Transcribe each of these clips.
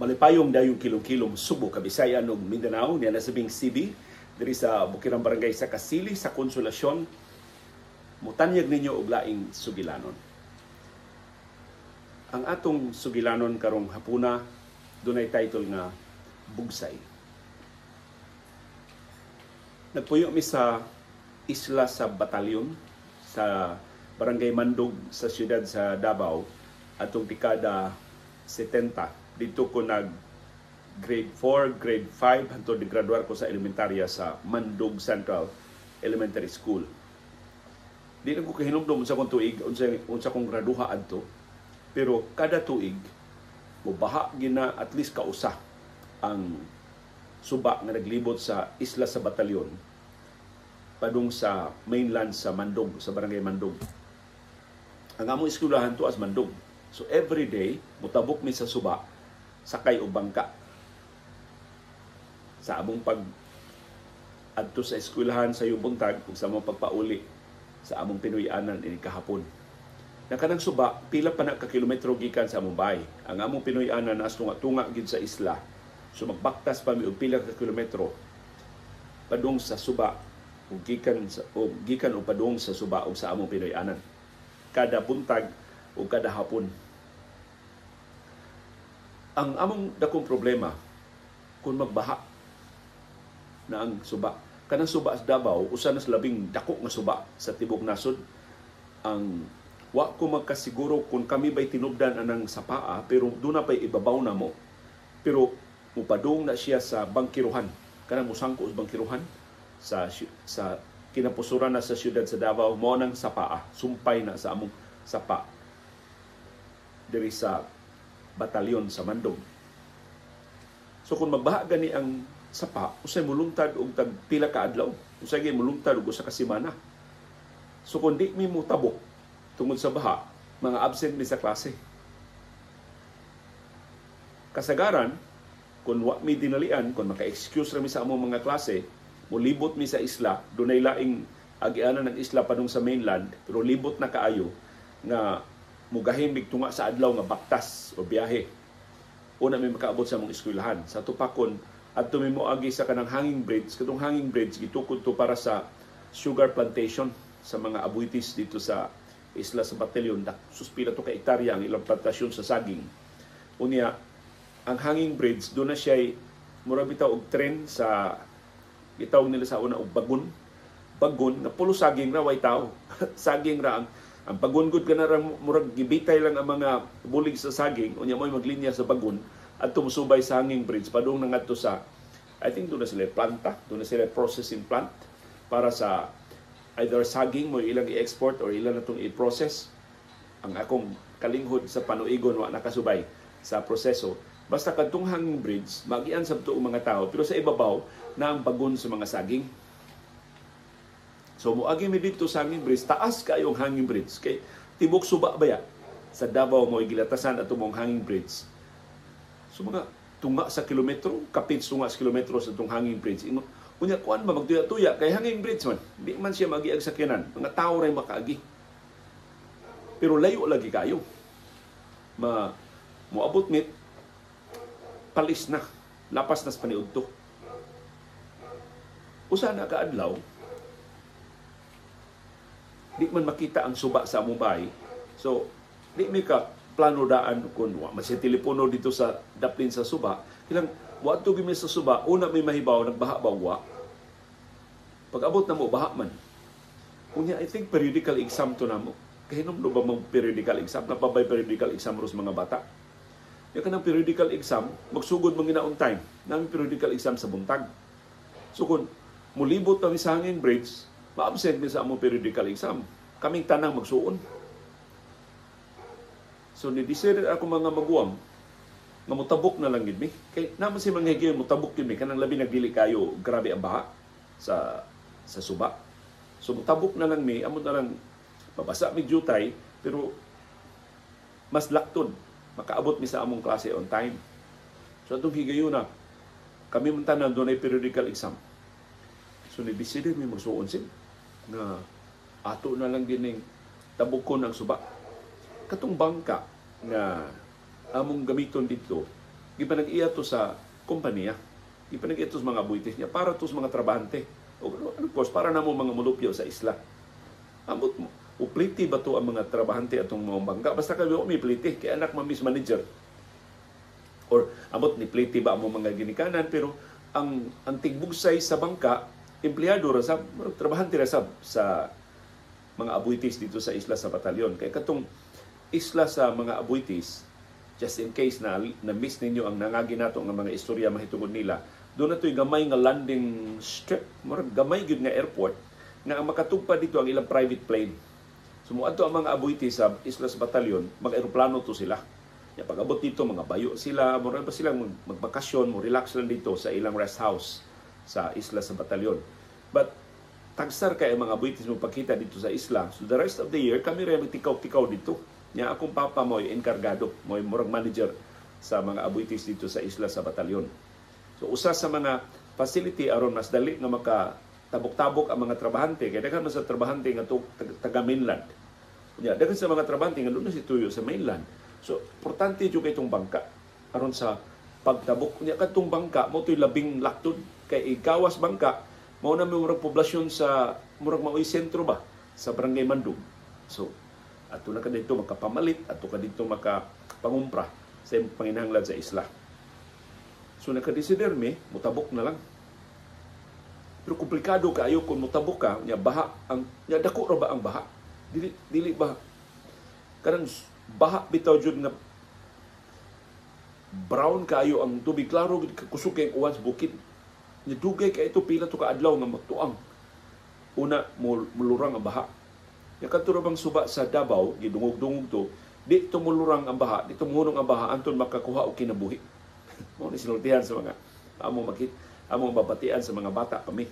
malipayong dayong kilom-kilom Subo, Kabisayan ug Mindanao niya nasabing CB diri sa Bukirang Barangay sa Kasili sa Konsolasyon. Mutanyag ninyo og laing sugilanon. Ang atong sugilanon karong hapuna dunay title nga Bugsay. Nagpuyo mi sa isla sa Batalyon sa Barangay Mandog sa siyudad sa Davao atong dekada 70. Dito ko nag grade 4, grade 5 hangtod graduar ko sa elementarya sa Mandog Central Elementary School. Di na ko kahinumdum unsa kong tuig, unsa kong graduha adto. Pero kada tuig mubaha gina at least kausa ang suba nga naglibot sa isla sa Batalyon padung sa mainland sa Mandog, sa Barangay Mandog. Ang among eskwelahan to as Mandog. So every day mutabok mi sa suba sakay og bangka. Sa among pag adto sa eskwelahan sa yubuntag ug sa among pagpauli sa among Pinoy-anan ini kahapon. Na kanang suba pila pa na ka kilometro gikan sa among bahay. Ang among Pinoy-anan nas tunga gid sa isla. So magbaktas pa mi og pila ka kilometro padung sa suba ug gikan o padung sa suba ug sa among Pinoy-anan. Kada buntag o kada hapon. Ang among dakong problema kung magbaha na ang suba. Kanang suba sa Davao, usa na sa labing dako nga suba sa tibok nasod. Ang wa ko magkasiguro kung kami ba'y tinubdan anang sa paa, pero doon na pa'y ibabaw na mo. Pero mupadung na siya sa bangkiruhan. Kanang musangko sa bangkiruhan sa kinapusuran na sa siyudad sa Davao, mo nang sa paa. Sumpay na sa among sapa diri sa Batalyon sa Mandog. So kung magbaha gani ang sapa, usay mulungtad og tag pila ka adlaw, usay gyud mulungtad og usa ka semana. So kung di mi mo tabok tungod sa baha, mga absent mi sa klase. Kasagaran kung wa mi dinalian, kung maka-excuse ra mi sa among mga klase, mulibot mi sa isla, dunay laing agianan ng isla padung sa mainland, pero libot na kaayo nga mugahin tunga sa adlaw nga baktas o biyahe. Una mi makaabot sa among eskwelahan. Sa tupakon adto mi moagi sa kanang hanging bridge. Katong hanging bridge gitukod to para sa sugar plantation sa mga abuitis dito sa isla sa Batalyon. Suspila to ka hektarya ang ilang plantasyon sa saging. Unya ang hanging bridge do na siya mura bitaw og tren sa gitawag nila sa una og bagon na pulo saging ra way tao. Saging ra ang pagungod ka na murag gibitay lang ang mga bulig sa saging unya mo'y maglinya sa bagon at tumusubay sa hanging bridge padung nangadto sa I think doon na sila planta, doon na sila processing plant para sa either saging mo ilang i-export or ilang na itong i-process. Ang akong kalinghod sa panuigon wa nakasubay sa proseso. Basta kadtong hanging bridge magian sa tuong mga tao pero sa ibabaw na ang bagon sa mga saging. So moagi mi dito sa hanging bridge, taas kayong hanging bridge. Kay tibok suba baya sa Davao mo gilatasan ato mong hanging bridge. So mga tunga sa kilometro, kapit tunga sa kilometro sa itong hanging bridge. Unya kuan ba magtuya-tuya kay hanging bridge man. Di man siya magiag sakyanan. Mga tao ray makaagi. Pero layo lagi kayo. Moabot mit palis na. Lapas na sa paniudto. Usa na kaadlaw di man makita ang suba sa among bahay. So, di mi ka plano daan kung masya telepono dito sa daplin sa suba. Kilang, wa to gimi sa suba, una may mahibaw, nagbaha ba wa? Pag abot na mo, baha man. Kunya, I think periodical exam to na mo. Kahinom no ba mong periodical exam? Napabay periodical exam ros mga bata. Yung kanang periodical exam, magsugod mong ginaon time. Namin periodical exam sa buntag. So kung mulibot kami sa hanging bridge, ma-absent mi sa among periodical exam. Kaming tanang magsuon. So ni-decide ako mga maguwang nga mutabok na lang gid mi. Kay naman si mga higyon mutabok gid mi kanang labi nagdili kayo grabe ang baha sa suba. So mutabok na lang mi, amo na lang mabasa mi jutay pero mas laktod makaabot mi sa among klase on time. So atong higayon na kami man tanan dunay periodical exam. So ni-decide mi magsuon sim nga ato na lang gining tabukon ang suba. Katong bangka nga among gamiton dito Gipanag-iya to sa kompanya, gipanag-iya to sa mga abuitis niya, para to sa mga trabahante. O of course, para na mo mga mulupyo sa isla. Ambot mo, upliti ba to ang mga trabahante atong mga bangka? Basta kayo may pliti, kaya anak mamis manager. Or ambot ni pliti ba ang mga ginikanan, pero ang tigbugsay sa bangka, empleyado rasab, trabahante rasab sa mga abuitis dito sa isla sa batalyon. Kaya katong isla sa mga abuitis, just in case na miss ninyo ang nangagi nato nga mga istorya mahitungod nila, doon na ito'y gamay nga landing strip, gamay gyud nga airport, nga ang makatugpa dito ang ilang private plane. Sumuadto ang mga abuitis sa isla sa batalyon, mag-aeroplano to sila. Ya, pag-abot dito, mga bayo sila, mura pa silang magbakasyon, mo relax lang dito sa ilang rest house sa isla sa batalyon. But tagsar kay mga abuitis mo pagkita dito sa isla. So the rest of the year, kami rin magtikaw-tikaw dito. Nya akong papa mo enkargado, mo murag manager sa mga abuitis dito sa isla sa batalyon. So usa sa mga facility aron mas dali nga makatabok-tabok ang mga trabahante, kaya daghan man sa trabahante nga taga mainland. Nya daghan sa mga trabahante nga doon na situyo sa mainland. So importante jud kay itong bangka aron sa pagtabok. Nya kadtong bangka mo toy labing laktod kay igawas bangka mao na may murag poblasyon sa murag maoy sentro ba sa Barangay Mandum. So ato na ka dito makapamalit, ato ka dito makapangumpra sa panginahanglan sa isla. So nakadesider mi, mutabok na lang. Pero komplikado kaayo kung mutabok ka, nya baha ang nya dako ra ba ang baha? Dili ba kanang baha bitaw jud nga brown kaayo ang tubig, klaro kusog kay uwan sa bukid. Nya dugay kay ito pila to ka adlaw nga magtuang. Una mulurang ang baha. Ya kadto bang suba sa Davao, gidungog-dungog to, di tumulurang ang baha, di tumuhunong ang baha anton makakuha og kinabuhi. Mo ni sinultihan sa mga among babatian sa mga bata kami.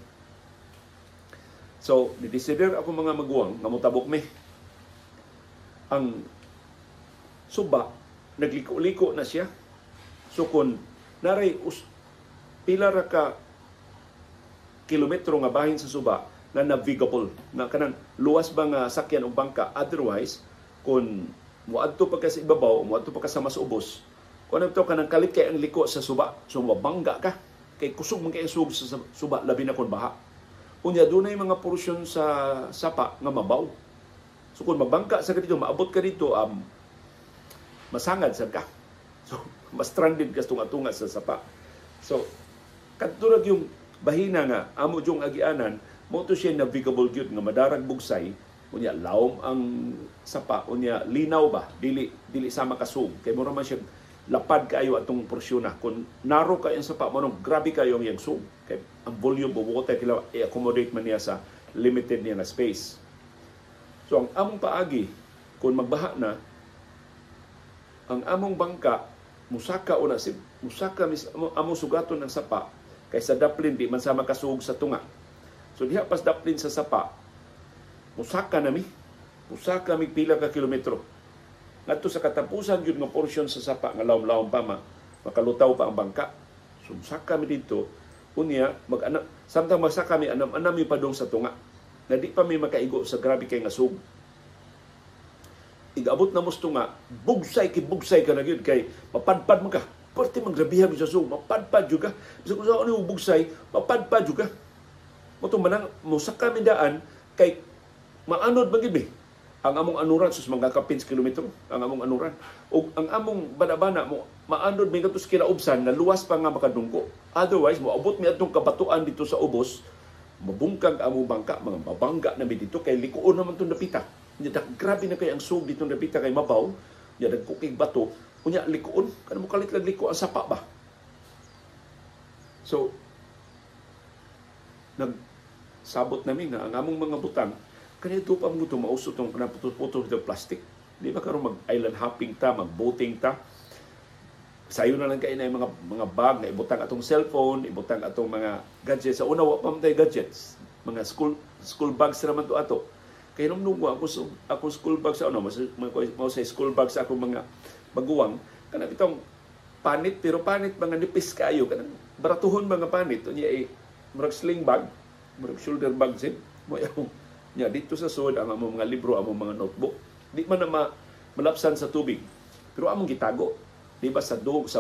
So, didesider ako mga maguwang nga motabok mi. Ang suba nagliko-liko na siya. So kun naray pila ra ka kilometro nga bahin sa suba na navigable, na kanang luwas ba nga sakyan o bangka. Otherwise, kung muadto pa ka sa ibabaw, muadto pa ka sa mas ubos, kung ano ito ka nang kalit kay ang liko sa suba, so mabangga ka, kay kusog man kay sug sa suba, labi na kung baha. Unya, doon na yung mga porsyon sa sapa nga mabaw. So kung mabangga sa dito, maabot ka dito, masangad sa ka. So, mas stranded ka tunga-tunga sa sapa. So, kadturag yung bahina nga, amo yung agianan, mo to siya navigable gyud nga madarag bugsay, unya lawom ang sapa, unya linaw ba, dili sama kasug, kay mura man siya lapad kaayo atong porsyon na. Kung narrow kayo ang sapa mo, grabe kayo ang sug, kay ang volume of water kila i-accommodate man niya sa limited niya na space. So ang among paagi, kung magbaha na, ang among bangka musaka among sugaton ng sapa, kaysa daplin di man sama kasug sa tunga. So diha pas daplin sa sapa, musaka mi pila ka kilometro. Ngadto sa katapusan gyud nga portion sa sapa nga lawom-lawom pa makalutaw pa ang bangka. So musaka mi dito, unya samtang masaka mi anam mi padong sa tunga. Na di pa mi makaigo sa grabe kay nga sug. Igabot na mos tunga, bugsay ka na gyud kay mapadpad man ka. Parte magrabiha mi sa sug, mapadpad jud ka. Bisag usa ano bugsay, mapadpad jud ka. Moto manang musaka mi daan kay maanod magibi ang among anuran sus mga kapins kilometro ang among anuran ug ang among bana-bana mo maanod mi katus kinaubsan na luwas pa nga makadungko. Otherwise moabot mi adtong kabatuan dito sa ubos, mabungkag among bangka, mga mabangga na mi dito kay likuon naman tong napita. Nya grabe na kay ang sug dito napita kay mabaw, nya dagkukig bato, unya likuon kanang mo kalit lang liko ang sapa ba. So sabot namin nga ang among mga butang kanito pa mo mausot tong putol-putol ng plastic. Di ba karon mag-island hopping ta, mag-boating ta. Sayo na lang kay na mga bag na ibutang atong cellphone, ibutang atong mga gadgets. Sa una wa pa man tay gadgets. Mga school bags ra man to ato. Kay nung ako school bag sa mo sa school bag sa akong mga baguwang kana bitong panit pero panit mga nipis kaayo kanang baratuhon mga panit unya murag sling bag, murag shoulder bag sin mo nya dito sa sud ang among mga libro, among mga notebook di man na malapsan sa tubig pero among gitago Di ba sa dong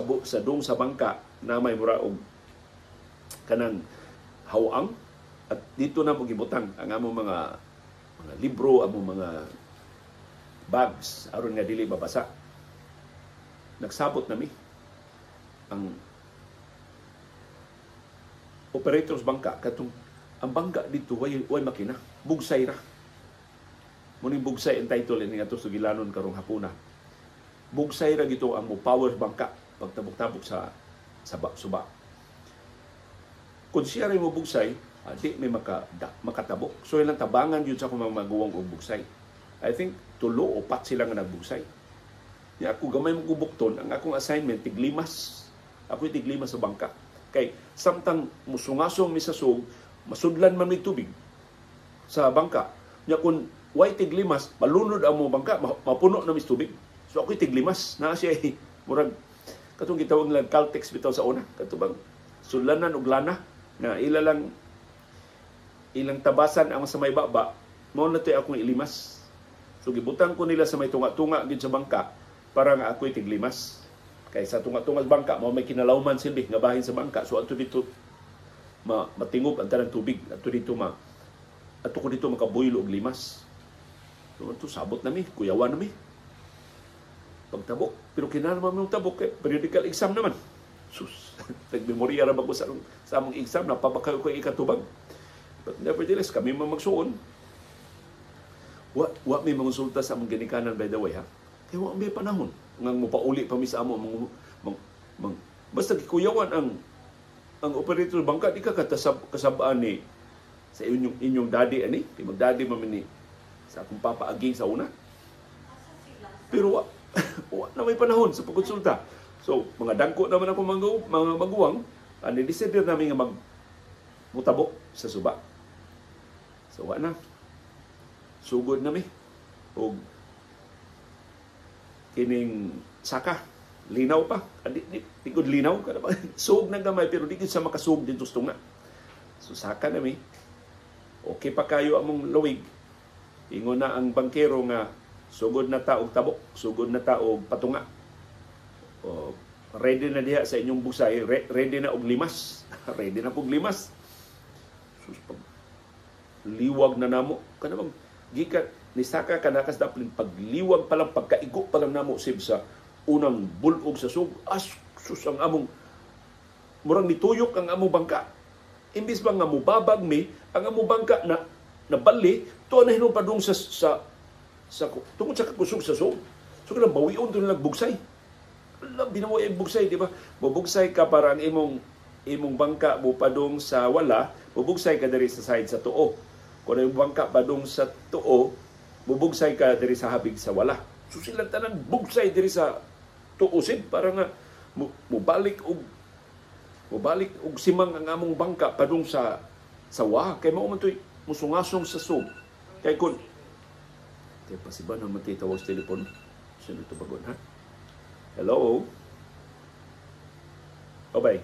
sa bangka na may mura og kanang hawang, at dito na mo gibutang ang among mga libro, among mga bags aron nga dili mabasa. Nagsabot nami ang operators bangka katong ang bangka dito way makina, bugsay ra. Muning bugsay ang title ini ato sugilanon karong hapuna. Bugsay ra gito ang mo power bangka pagtabok-tabok sa suba. Kung siya rin mo bugsay, di may makatabok. So ilang tabangan yun sa kumang maguwang o bugsay. I think tulo o pat sila nga nagbugsay. Ya ako gamay mo gubukton, ang akong assignment tiglimas. Ako tiglimas sa bangka. Kay samtang musungasong mi sa sug, masudlan man may tubig sa bangka. Nya kun way tiglimas, malunod ang mo bangka, mapuno na mi tubig. So ako tiglimas na siya murag katong gitawag lang Caltex bitaw sa una. Katubang sudlanan og lana na ilang tabasan ang sa may baba, mao na toy akong ilimas. So gibutang ko nila sa may tunga-tunga gid sa bangka para nga ako'y tiglimas. Kay sa tunga-tunga sa bangka, mao may kinalawman silbi nga bahin sa bangka. So ato dito matingog ang tanang tubig. Ato ko dito makabuhil og limas. So ato sabot nami, kuyawan nami. Pagtabok, pero kinahanglan mo tabok kay periodical exam naman. Sus, nagmemorya ra ba ko sa among exam, napapakayo ko ikatubag. But nevertheless, kami magsuon. Wa may mangonsulta sa among ginikanan, by the way, ha? Kaya wa may panahon. Ngang mupauli pa mi sa amo. Basta kikuyawan ang operator bangka, di ka kasabaan ni sa inyong daddy, ani? Di mag-daddy mamini sa akong papaaging sa una. Pero wa na may panahon sa pagkonsulta. So, mga dangko naman ako mga maguwang, ni-decider namin nga mutabok sa suba. So, wa na. Sugod nami. O kining saka. Linaw pa. Di ko linaw. Sug na gamay, pero di ko sa makasug dito sa tunga. So, saka nami. Okay pa kayo among lawig. Ingon na ang bangkero nga sugod na taog tabok, sugod na taog patunga. O, ready na diha sa inyong busay, ready na og limas. Ready na og limas. Sus, liwag na namo. Kanang gikan ni saka kanakas daplin pagliwag pa lang, pagkaigo pa lang namo sib sa unang bulog sa sug. Sus, ang among murang nituyok ang among bangka. Imbis ba nga mubabag mi, ang among bangka na nabali, to na hinong padung sa tungkol sa kakusog sa sug. So kanang bawion to nagbugsay. Binawa ang bugsay, di ba? Bubugsay ka para ang imong bangka bupadong sa wala, bubugsay ka diri sa side sa tuo. Kung ang bangka padong sa tuo, bubugsay ka diri sa habig sa wala. So silang tanan bugsay diri sa tuusin para nga mubalik og simang ang among bangka padung sa wa. Kay mao man toy musungasong sa sug. Kay kun kay pasiba na matitawag sa telepon. Sino to bagon, ha? Hello? Okay.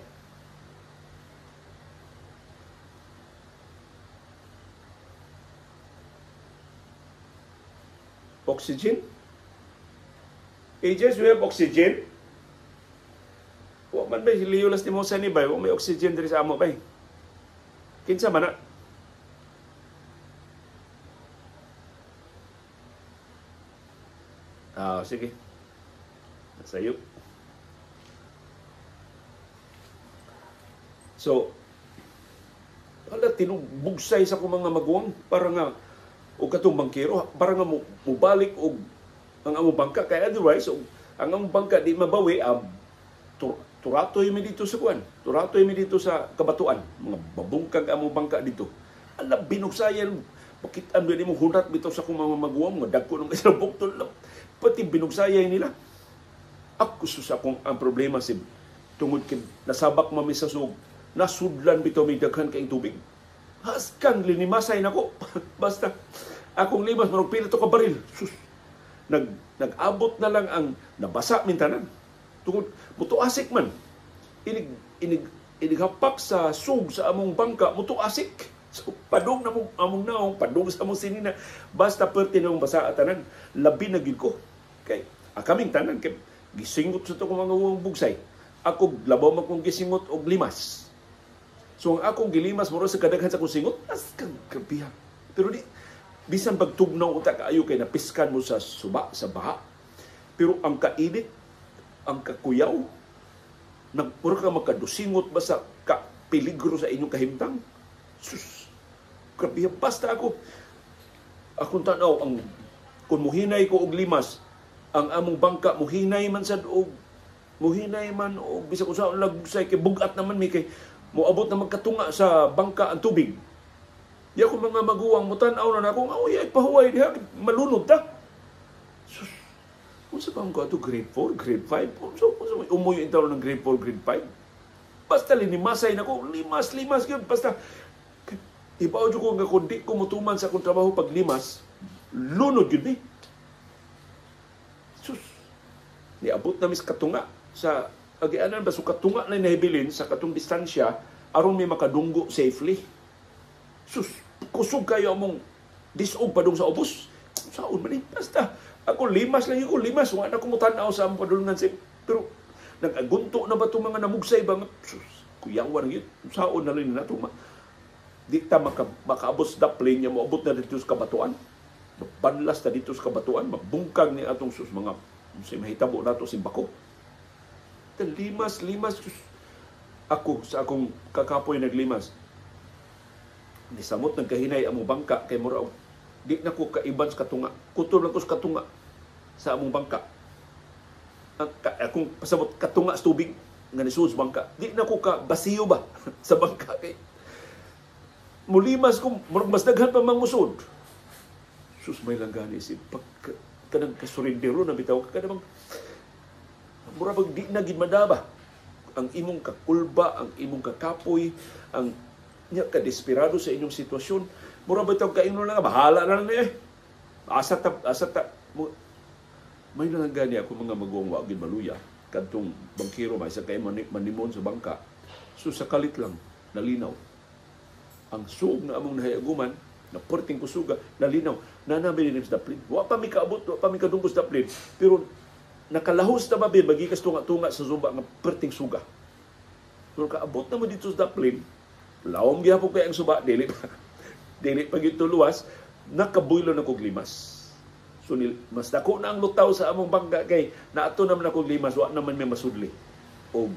Oxygen? Ages, we have oxygen? Wa man ba liulas ni mo sa ni bay, wa may oxygen diri sa amo bay. Kinsa man na? Sige. Sayo. So, tinubugsay sa kong mga maguwang para nga o katong bangkero, para nga mubalik og ang among bangka. Kaya otherwise, ang among bangka di mabawi, turatoy mi dito sa kuan. Turatoy mi dito sa kabatuan. Mga babungkag among bangka dito. Alam, binugsayan. Bakit ano mo hunat bitaw sa kong mga maguwang, mga dagko ng kasalabok to. Pati binugsayay nila. Ako sa akong ang problema si tungod kay nasabak mami sa sug, nasudlan bitaw may daghan kay tubig. Haskan linimasay nako. Basta akong limas marog pila to ka baril. Sus. Nag-abot na lang ang nabasa mintanan. Tungod mutuasik man. Inighapak sa sug sa among bangka, mutuasik. So, padung na among naong, padung sa among sinina. Basta perti na mong basa atanan, labi na gid ko. Kay kaming tanan kay gisingot sa to ko mga bugsay. Ako labaw man kong gisingot og limas. So ang akong gilimas mura sa kadaghan sa kong singot, as kabiya. Pero di bisan pagtugnaw uta kaayo kay napiskan mo sa suba, sa baha. Pero ang kainit, ang kakuyaw, nagpura ka magkadusingot ba sa peligro sa inyong kahimtang? Sus, kabiya. Basta akong tanaw, kung muhinay ko og limas, ang among bangka muhinay man sad og bisag usa ang lagbusay kay bugat naman mi kay moabot na magkatunga sa bangka ang tubig. Di ako mga maguwang mutan-aw na akong ay pahuway diha malunod ta. Sus. Unsa ba ang ato grade 4, grade 5? So umoy yung taon ng grade 4, grade 5. Basta linimasay nako, limas gyud basta ibaw jud ko nga kundi ko mutuman sa akong trabaho pag limas, lunod gyud ni. Sus. Niabot na mis katunga sa agianan ba so katunga na nahibilin sa katong distansya aron may makadunggo safely. Sus, kusog kayo among disog padung sa ubos. Saon man ni? Basta ako limas lang ko limas wa na ko mutan-aw sa among padulungan safe. Pero nag-agunto na ba itong mga namugsay ba? Sus, kuyawan yun. Saon na rin na ito. Di ta makaabot sa daplin niya, maabot na dito sa kabatuan. Banlas na dito sa kabatuan, mabungkag ni atong sus mga mahitabo na ito simbako. Limas. Ako, sa akong kakapoy naglimas, nisamot nagkahinay among bangka kay Murao. Di na ko kaiban sa katunga. Kutol lang ko sa katunga sa among bangka. Akong pasabot katunga sa tubig nga nisuod sa bangka. Di na ko ka basiyo ba sa bangka kay mulimas ko, mas daghan pa mang musod. Sus, may langgani si kanang kasurindero na bitaw ka kanang mura bang di na gid madaba ang imong kakulba, ang imong kakapoy, ang nya ka desperado sa inyong sitwasyon. Mura bitaw ka ino lang bahala na lang asa ta may langgani ako mga maguwang wa gid maluya kadtong bangkero may sa kay manimon sa bangka. Sus, sa kalit lang nalinaw ang suog na among nahayaguman na perting kusuga, nalinaw, nanami din sa daplin. Wa pa mi kaabot, wa pa mi kadunggo sa daplin, pero nakalahos na babin, magikas tunga-tunga sa zumba nga perting suga. Pero kaabot na mo dito sa daplin, lawom gihapon kay ang suba, dili pa gito luwas, nakabuylo na kog limas. So, mas dako na ang lutaw sa among bangka kay naato naman akong limas, wa naman may masudli og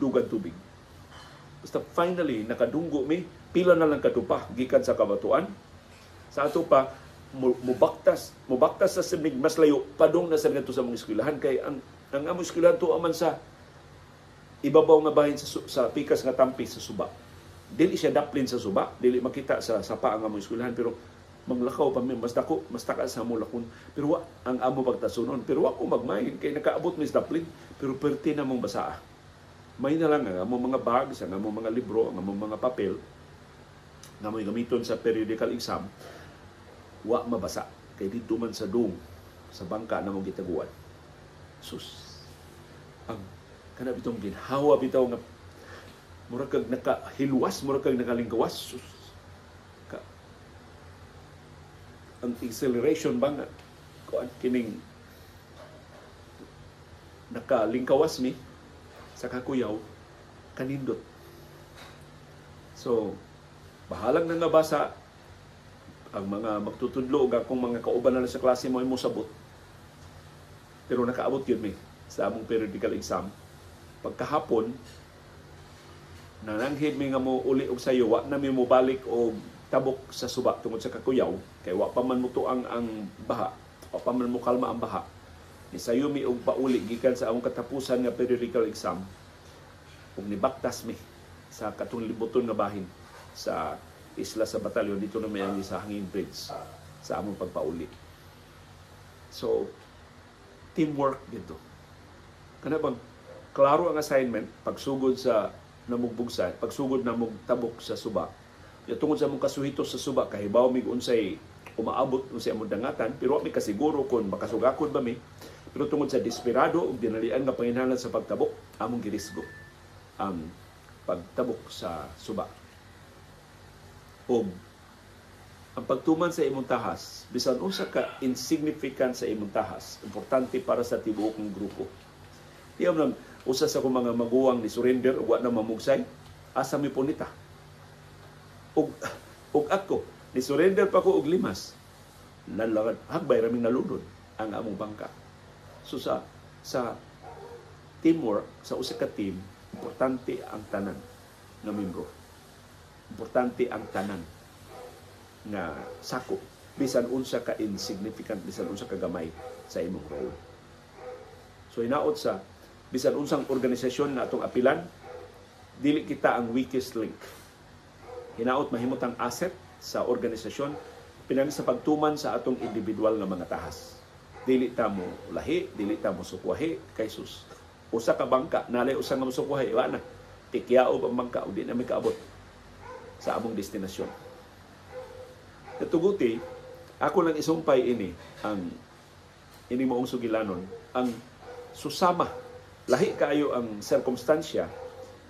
dugang tubig. Basta finally, nakadunggo mi, pila na lang katupa, gikan sa kabatuan. Sa ato pa, mubaktas sa simig, mas layo, padung na sa nga sa mga eskwelahan. Kay ang among eskwelahan to aman sa ibabaw nga bahin sa pikas nga tampi sa suba. Dili siya daplin sa suba, dili makita sa sapa ang among eskwelahan, pero manglakaw pa mi, mas taka sa among lakon. Pero ang among pagtasunon, pero wa ko magmahin, kay nakaabot mi sa daplin, pero perti na mong basaa. May na lang ang among mga bags, ang among mga libro, ang among mga papel, nga may gamiton sa periodical exam, wa mabasa. Kay dito man sa dong, sa bangka na mong gitaguan. Sus, ang kana bitong ginhawa bitaw nga mura kag nakahilwas, mura kag nakalingkawas. Sus, ang acceleration ba nga kuan kining nakalingkawas mi sa kakuyaw, kanindot. So, bahalang nang nabasa ang mga magtutudlo ug akong mga kauban na sa klase mo sabot. Pero nakaabot yun mi sa among periodical exam. Pagkahapon, nananghid mi nga mo uli og sayo, wa na mi mo balik og tabok sa suba tungod sa kakuyaw, kay wa pa man mutuang ang baha, wa pa man mo kalma ang baha. Nisayo mi og pauli gikan sa among katapusan nga periodical exam ug nibaktas mi sa katong libuton nga bahin sa isla sa batalyon dito na may ang sa Hanging Bridge sa among pagpauli. So teamwork dito. Kana bang klaro ang assignment pagsugod sa namugbugsa, pagsugod na tabok sa suba. Ya tungod sa among kasuhito sa suba kahibaw mig unsay umaabot unsay among dangatan, pero wa mi kasiguro kung makasugakon ba mi. Pero tungod sa desperado ug dinalian nga panginahanglan sa pagtabok, among girisgo ang pagtabok sa suba. O ang pagtuman sa imong tahas, bisan usa ka insignificant sa imong tahas, importante para sa tibuok ng grupo. Diya nang usa sa akong mga maguwang ni surrender ug wa na mamugsay, asa mi punita. Ug ako ni surrender pa ko og limas. Nanlangan hagbay raming nalunod ang among bangka. So sa teamwork, sa usa ka team, importante ang tanan nga membro. Importante ang tanan nga sako, bisan unsa ka insignificant, bisan unsa ka gamay sa imong role. So hinaot sa bisan unsang organisasyon na atong apilan, dili kita ang weakest link. Hinaot mahimot ang asset sa organisasyon pinagi sa pagtuman sa atong individual nga mga tahas. Dili ta mo lahi, dili ta mo sukwahi kay sus. Usa ka bangka, nalay usa nga musukwahi, wa na. Tikyaob ang bangka, o di na may kaabot sa among destinasyon. Natuguti, ako lang isumpay ini maong sugilanon, ang susama. Lahi kaayo ang sirkumstansya,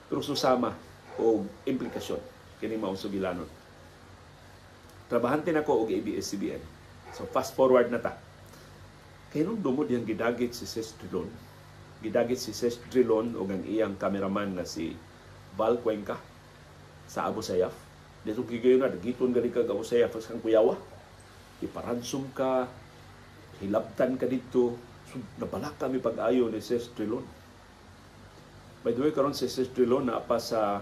pero susama o implikasyon. Kini maong sugilanon. Trabahante na ko og ABS-CBN. So fast forward na ta. Kaya nung dumod yung gidagit si Ses Drilon. Gidagit si Ses Drilon o ang iyang cameraman na si Val Cuenca sa Abu Sayyaf. Dito kigayon na, giton gali ka Abu Sayyaf sa kang kuyawa. Iparansum ka, hilabtan ka dito. So, nabalak kami pag-ayo ni Ses Drilon. By the way, karon si Ses Drilon na pa sa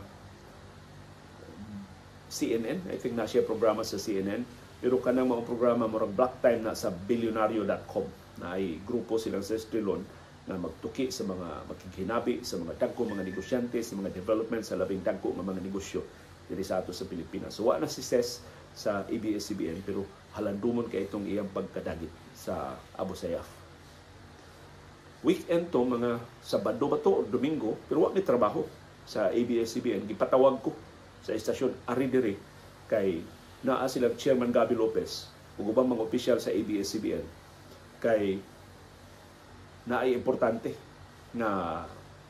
CNN. I think na siya programa sa CNN. Pero kanang mga programa, murag black time na sa billionario.com. Na ay grupo silang Ses Drilon na magtuki sa mga makighinabi, sa mga dagko, mga negosyante, sa mga development, sa labing dagko ng mga negosyo diri sa ato sa Pilipinas. So, wala na si Ses sa ABS-CBN, pero halandumon kay itong iyang pagkadagit sa Abu Sayyaf. Weekend to, mga Sabado ba to o Domingo, pero wala may trabaho sa ABS-CBN. Gipatawag ko sa estasyon Aridiri kay naa silang Chairman Gabby Lopez ug ubang mga opisyal sa ABS-CBN kay naay importante na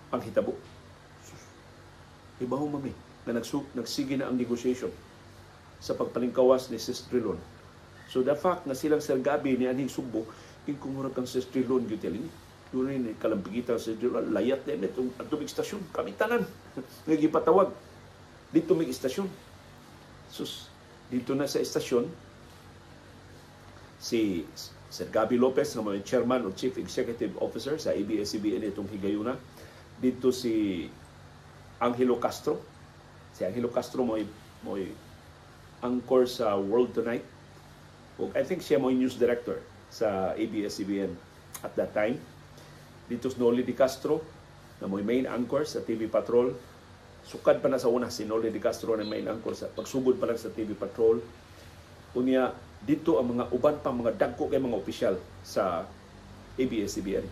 panghitabo. Ibaw mami na nagsige na ang negotiation sa pagpalingkawas ni Ses Drilon. So the fact na silang Sir Gabby ni Aning Subo, kung kang Ses Drilon gitelin, doon rin kalampigitan sa Ses Drilon, layat din itong atubig istasyon, kami tanan, nagipatawag, dito may istasyon. Sus, dito na sa istasyon, si Sir Gabby Lopez, na mga chairman o chief executive officer sa ABS-CBN itong higayuna. Dito si Angelo Castro. Si Angelo Castro mo anchor sa World Tonight. O I think siya mo news director sa ABS-CBN at that time. Dito si Noli Di Castro, na mo main anchor sa TV Patrol. Sukad pa na sa una si Noli Di Castro na main anchor sa pagsugod pa lang sa TV Patrol. Unya dito ang mga uban pa mga dagko kay mga opisyal sa ABS-CBN.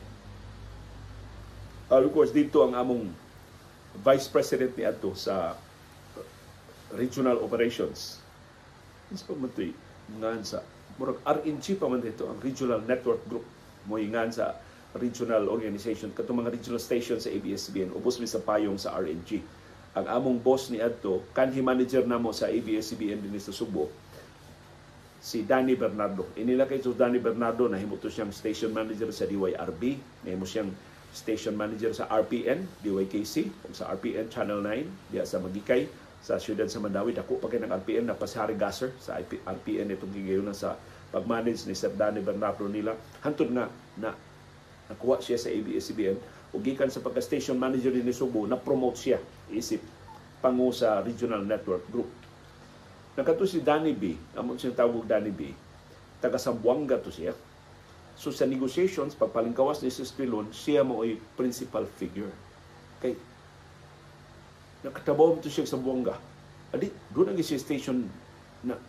Of course dito ang among Vice President ni adto sa Regional Operations. Isa pa man ito'y ngan sa murag RNG pa man dito ang Regional Network Group mo ngan sa regional organization katong mga regional station sa ABS-CBN ubos mi sa payong sa RNG. Ang among boss ni adto kanhi manager namo sa ABS-CBN dinhi sa Subo, si Danny Bernardo. Inila kay Danny Bernardo na himo to siyang station manager sa DYRB, nahimo siyang station manager sa RPN, DYKC, sa RPN Channel 9, diya sa Magikay, sa siyudad sa Mandawi. Dako pa kay ng RPN na pasari Gasser sa RPN itong gigayon sa pag-manage ni Sir Danny Bernardo nila. Hantod na nakuha siya sa ABS-CBN ug gikan sa pagka-station manager ni Subo, na-promote siya isip pangu sa Regional Network Group. Nakato si Danny B, amon siyang tawag Danny B, taga Zamboanga to siya. So sa negotiations, pagpalingkawas ni Ses Drilon, siya mo ay principal figure. Kay nakatabaw to siya sa Zamboanga. Adi, doon ang siya station,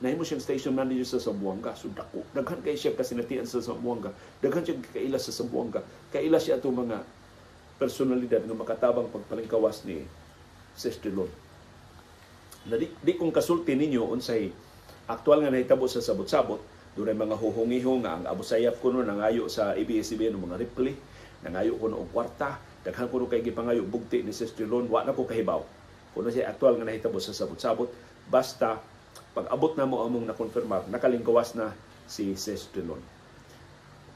nahimo siyang station manager sa Zamboanga. So daghan kay siya kasinatian sa Zamboanga. Daghan siya kaila sa Zamboanga. Kaila siya itong mga personalidad nga makatabang pagpalingkawas ni Ses Drilon. Di kung kasulti ninyo unsay aktual nga nahitabo sa sabot-sabot, doon ay mga huhungiho nga ang Abu Sayyaf kuno nangayo sa ABS-CBN ng mga replay, nangayo kuno og kwarta, daghan kuno kay gipangayo bugti ni Ses Drilon, wa na ko kahibaw. Kuno siya aktual nga nahitabo sa sabot-sabot, basta pag abot na mo among nakonfirmar, nakalingkawas na si Ses Drilon.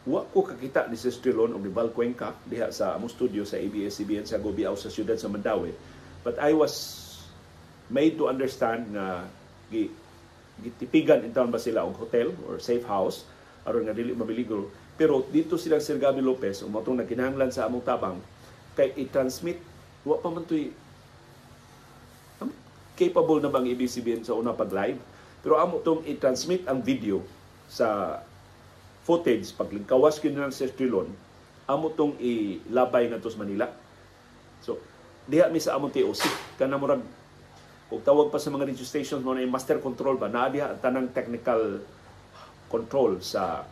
wa ko kakita ni Sis Drilon o ni Val Cuenca diha sa among studio sa ABS-CBN sa Gobiao sa siyudad sa Mandaue. But I was made to understand na gitipigan in town ba sila og hotel or safe house aron nga dili mabiligro. Pero dito silang Sir Gabby Lopez o matong nakinahanglan sa among tabang kay i-transmit wa pa man to'y capable na bang ABS-CBN sa una pag live. Pero amo tong i-transmit ang video sa footage paglingkawas kini ng Sir Trilon, amo tong ilabay ngadto sa Manila. So diha mi sa among TOC kana murag ug tawag pa sa mga radio stations mo na master control ba na diha tanang technical control sa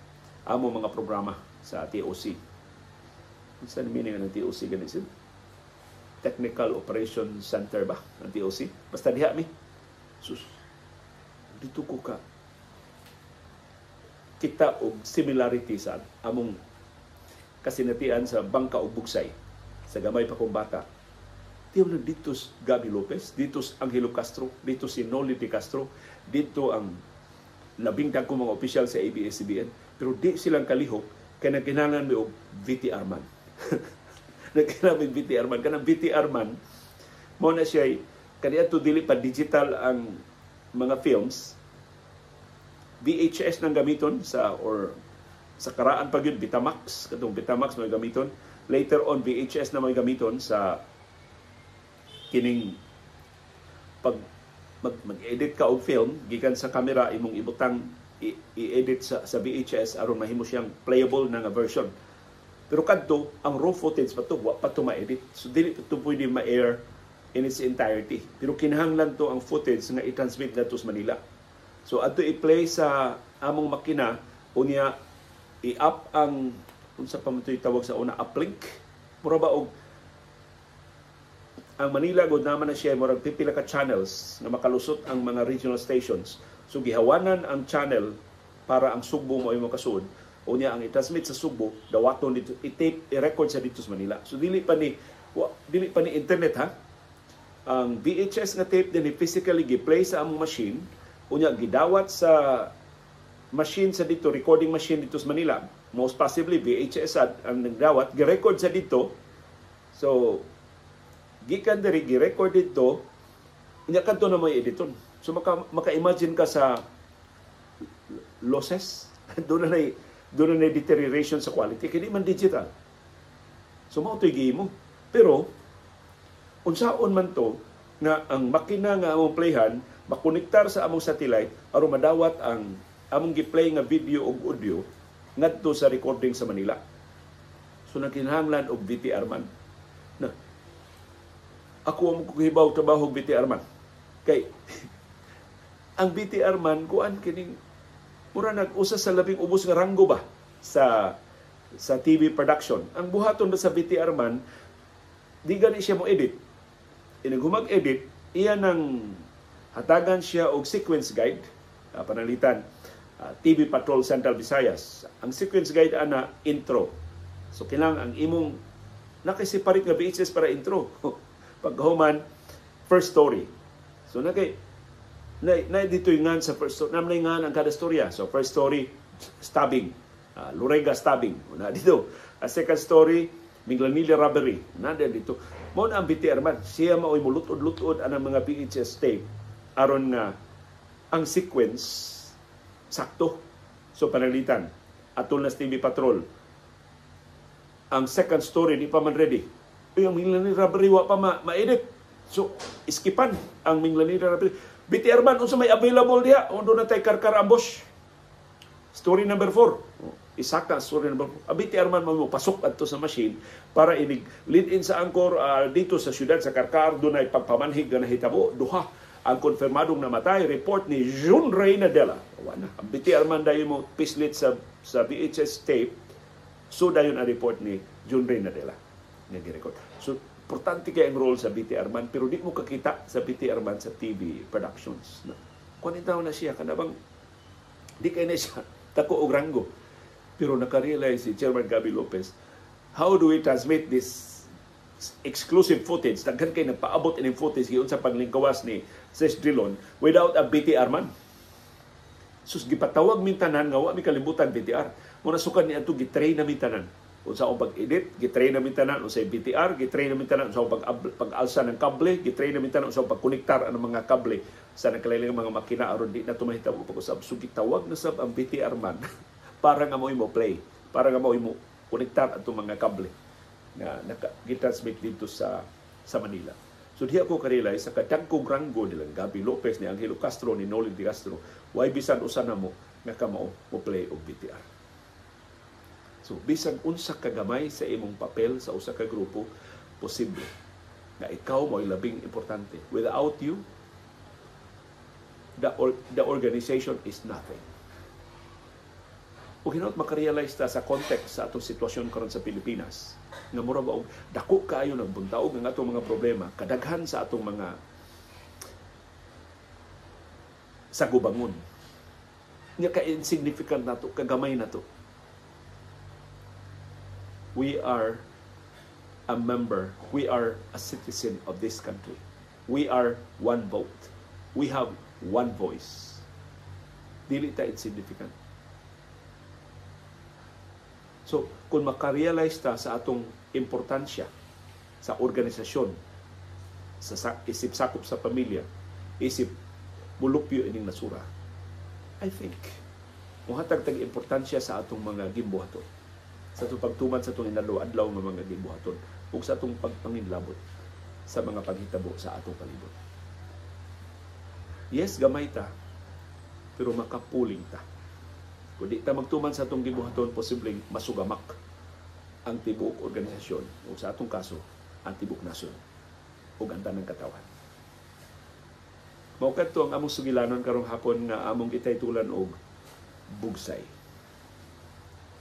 among mga programa sa TOC. Unsa ni meaning ng TOC ganito? Technical Operation Center ba ang TOC? Basta diha mi. Sus. Dito ko ka kita og similarity sa among kasinatian sa bangka o bugsay sa gamay pa kong bata. Tiyo na dito Gabby Lopez, dito Angelo Castro, dito si Noli de Castro, dito ang labing dagkong mga opisyal sa ABS-CBN, pero di silang kalihok kaya nagkinangan mi og VT Arman. Nagkinangan mi VT Arman. Kanang VT Arman, mo na siya, kaya ito dili pa digital ang mga films, VHS nang gamiton sa karaan pa yun, Betamax, katong Betamax may gamiton. Later on VHS na may gamiton sa kining pag mag-edit ka og film gikan sa camera imong ibutang i-edit sa VHS aron mahimo siyang playable na nga version. Pero kadto ang raw footage pa to wa pa to ma-edit. So dili to pwede ma-air in its entirety. Pero kinahanglan to ang footage nga i-transmit ngadto sa Manila. So ato i-play sa among makina unya i-up ang unsa pa man tawag sa una uplink. Mura ba og ang Manila gud naman na siya murag pipila ka channels nga makalusot ang mga regional stations. So gihawanan ang channel para ang Sugbo mo ay makasuod. Unya ang i-transmit sa Sugbo dawaton dito i-tape i-record sa dito sa Manila. So dili pa ni internet ha. Ang VHS nga tape din physically gi-play sa among machine. Unya gidawat sa machine sa dito, recording machine dito sa Manila. Most possibly VHS ang nagdawat, gi-record sa dito. So gikan diri gi-record dito, unya kadto na may editon. So maka-imagine ka sa losses, doon na deterioration sa quality kaya di man digital. So mao toy gihimo. Pero unsaon man to nga ang makina nga among playhan makonektar sa among satellite aron madawat ang among gi-play nga video ug audio ngadto sa recording sa Manila. So nagkinahanglan og VT Arman. Na ako ang kuhibaw trabaho og VT Arman. Kay ang VT Arman kuan kining mura nag-usa sa labing ubos nga ranggo ba sa TV production. Ang buhaton ba sa VT Arman di gani siya mo edit. Inagumag edit iya nang hatagan siya og sequence guide panalitan TV Patrol Central Visayas. Ang sequence guide ana intro. So kinang ang imong nakisiparit nga VHS para intro. Paghuman first story. So na dito yung sa first story. Namnay nga ang kada storya. So first story stabbing. Lurega stabbing. Na dito. A second story Minglanilla robbery. Na dito. Mao na ang VT Arman. Siya maoy mulutod-lutod ang mga VHS tape aron nga ang sequence sakto. So panalitan atol na TV Patrol. Ang second story di pa man ready. Yung Minglanilla robbery wa pa ma-edit. So iskipan ang Minglanilla robbery. VT Arman unsa may available diha? Undo na tay Karkar ambush. Story number 4. Isaka story number 4. VT Arman mo pasok adto sa machine para inig lead in sa angkor dito sa syudad sa Karkar dunay pagpamanhig nga nahitabo duha ang konfirmadong namatay. Report ni June Reynadela. Wala. Ang VT Arman dayon mo pislit sa VHS tape. So dayon ang report ni June Reynadela nga gi-record. So importante kay ang role sa VT Arman pero di mo kakita sa VT Arman sa TV productions. Kunin taon na siya kanabang di kay na siya tako og ranggo. Pero naka-realize si Chairman Gabby Lopez, how do we transmit this exclusive footage? Daghan kay nagpaabot ining footage giun sa paglingkawas ni Sis Drilon without a VT Arman. Sus gipatawag min tanan nga wa mi kalibutan VTR. Muna sukan niya ito, gitrain namin tanan. Unsa akong pag-edit, gitrain namin tanan. Unsa yung BTR, gitrain namin tanan. Unsa akong pag-alsa ng kable, gitrain namin tanan. Unsa akong pag-konektar ang mga kable sa nakalilang mga makina aron di na tumahitabo pag-usab. So gitawag na sab ang BTR man para nga mo play, para nga mo konektar atong mga kable nga gitransmit dito sa Manila. So diha ko ka-realize sa kadagkong ranggo nilang Gabi Lopez, ni Angelo Castro, ni Nolin De Castro, why bisan usa na mo nga kamao mo play og BTR. So bisan unsa ka gamay sa imong papel sa usa ka grupo, posible nga ikaw mo'y labing importante. Without you, the organization is nothing. O hinaut makarealize ta sa context sa atong sitwasyon karon sa Pilipinas, nga mura ba dako kaayo nagbuntaog ng atong mga problema, kadaghan sa atong mga sagubangon. Nga ka-insignificant nato, kagamay nato. We are a member, we are a citizen of this country. We are one vote. We have one voice. Dili ta insignificant. So, kung makarealize ta sa atong importansya sa organisasyon, sa isip sakop sa pamilya, isip mulupyo ining nasura, I think muhatag tag importansya sa atong mga gimbuhaton, sa atong pagtuman sa atong inadlaw-adlaw nga mga gimbuhaton, ug sa atong pagpanginlabot sa mga paghitabo sa atong palibot. Yes, gamay ta, pero makapuling ta. Kung di ta magtuman sa atong gibuhaton, posibleng masugamak ang tibuok organisasyon, o sa atong kaso, ang tibuok nasyon, o ang tanang katawan. Mao kadto ang among sugilanon karong hapon nga among gitaytulan og bugsay.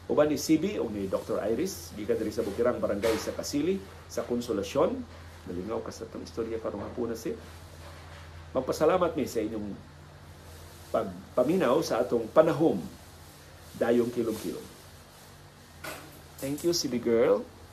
Uban ni CB o ni Dr. Iris, gikan diri sa Bukirang Barangay sa Kasili, sa Konsolasyon. Nalingaw ka sa itong istorya karong hapon na siya. Magpasalamat mi sa inyong pagpaminaw sa atong panahom dayong kilom-kilom. Thank you, CB girl.